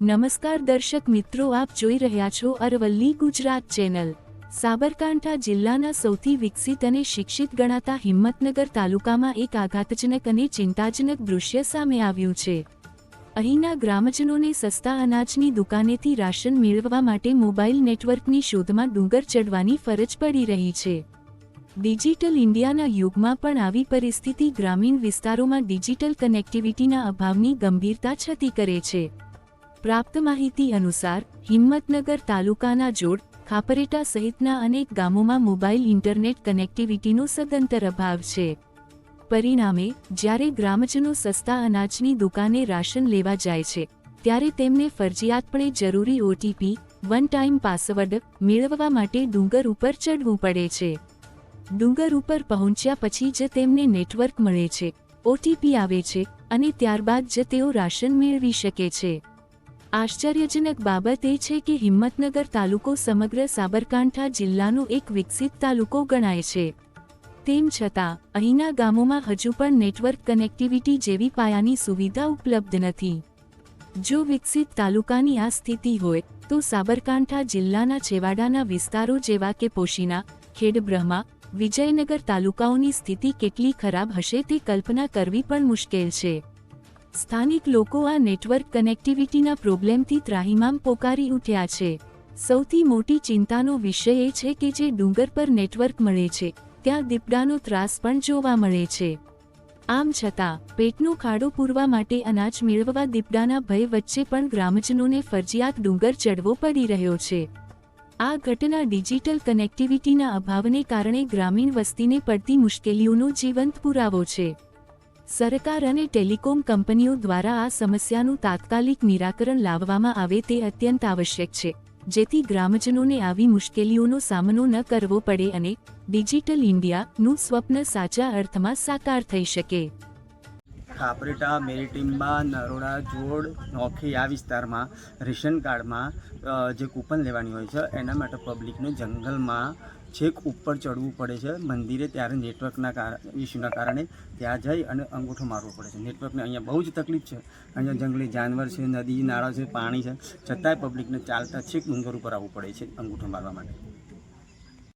નમસ્કાર દર્શક મિત્રો, આપ જોઈ રહ્યા છો અરવલ્લી ગુજરાત ચેનલ। સાબરકાંઠા જિલ્લાના સૌથી વિકસિત અને શિક્ષિત ગણાતા હિંમતનગર તાલુકામાં એક આઘાતજનક અને ચિંતાજનક દૃશ્ય સામે આવ્યું છે। અહીંના ગ્રામજનોને સસ્તા અનાજની દુકાનેથી રાશન મેળવવા માટે મોબાઈલ નેટવર્કની શોધમાં ડુંગર ચડવાની ફરજ પડી રહી છે। ડિજિટલ ઇન્ડિયાના યુગમાં પણ આવી પરિસ્થિતિ ગ્રામીણ વિસ્તારોમાં ડિજિટલ કનેક્ટિવિટીના અભાવની ગંભીરતા છતી કરે છે। પ્રાપ્ત માહિતી અનુસાર હિંમતનગર તાલુકાના જોડ, ખાપરેટા સહિતના અનેક ગામોમાં મોબાઈલ ઇન્ટરનેટ કનેક્ટિવિટીનો સદંતર અભાવ છે। પરિણામે જ્યારે ગ્રામજનો સસ્તા અનાજની દુકાને રાશન લેવા જાય છે ત્યારે તેમને ફરજિયાતપણે જરૂરી ઓટીપી, વન ટાઈમ પાસવર્ડ મેળવવા માટે ડુંગર ઉપર ચડવું પડે છે। ડુંગર ઉપર પહોંચ્યા પછી જ તેમને નેટવર્ક મળે છે, ઓટીપી આવે છે અને ત્યારબાદ જ તેઓ રાશન મેળવી શકે છે। આશ્ચર્યજનક બાબત એ છે કે હિંમતનગર તાલુકો સમગ્ર સાબરકાંઠા જિલ્લાનો એક વિકસિત તાલુકો ગણાય છે, તેમ છતાં અહીંના ગામોમાં હજુ પણ નેટવર્ક કનેક્ટિવિટી જેવી પાયાની સુવિધા ઉપલબ્ધ નથી। જો વિકસિત તાલુકાની આ સ્થિતિ હોય તો સાબરકાંઠા જિલ્લાના છેવાડાના વિસ્તારો જેવા કે પોશીના, ખેડબ્રહ્મા, વિજયનગર તાલુકાઓની સ્થિતિ કેટલી ખરાબ હશે તે કલ્પના કરવી પણ મુશ્કેલ છે। સ્થાનિક લોકો આ નેટવર્ક કનેક્ટિવિટીના પ્રોબ્લેમથી ત્રાહિમામ પોકારી ઉઠ્યા છે। સૌથી મોટી ચિંતાનો વિષય એ છે કે જે ડુંગર પર નેટવર્ક મળે છે ત્યાં દીપડાનો ત્રાસ પણ જોવા મળે છે। આમ છતાં પેટનો ખાડો પૂરવા માટે અનાજ મેળવવા દીપડાના ભય વચ્ચે પણ ગ્રામજનોને ફરજિયાત ડુંગર ચડવો પડી રહ્યો છે। આ ઘટના ડિજિટલ કનેક્ટિવિટીના અભાવને કારણે ગ્રામીણ વસ્તીને પડતી મુશ્કેલીઓનો જીવંત પુરાવો છે। સરકાર અને ટેલિકોમ કંપનીઓ દ્વારા આ સમસ્યાનું તાત્કાલિક નિરાકરણ લાવવામાં આવે તે અત્યંત આવશ્યક છે, જેથી ગ્રામજનોને આવી મુશ્કેલીઓનો સામનો ન કરવો પડે અને ડિજિટલ ઇન્ડિયાનું સ્વપ્ન સાચા અર્થમાં સાકાર થઈ શકે। ખાપરેટા, મેરીટીમ્બા, નરોડા, જોડ, નોખી આ વિસ્તારમાં રેશન કાર્ડમાં જે કૂપન લેવાની હોય છે એના માટે પબ્લિકને જંગલમાં છેક ઉપર ચડવું પડે છે મંદિરે, ત્યારે નેટવર્કના ઇસ્યુના કારણે ત્યાં જઈ અને અંગૂઠો મારવો પડે છે। નેટવર્કને અહીંયા બહુ જ તકલીફ છે। અહીંયા જંગલી જાનવર છે, નદી નાળા છે, પાણી છે, છતાંય પબ્લિકને ચાલતા છેક ડુંગર ઉપર આવવું પડે છે અંગૂઠો મારવા માટે।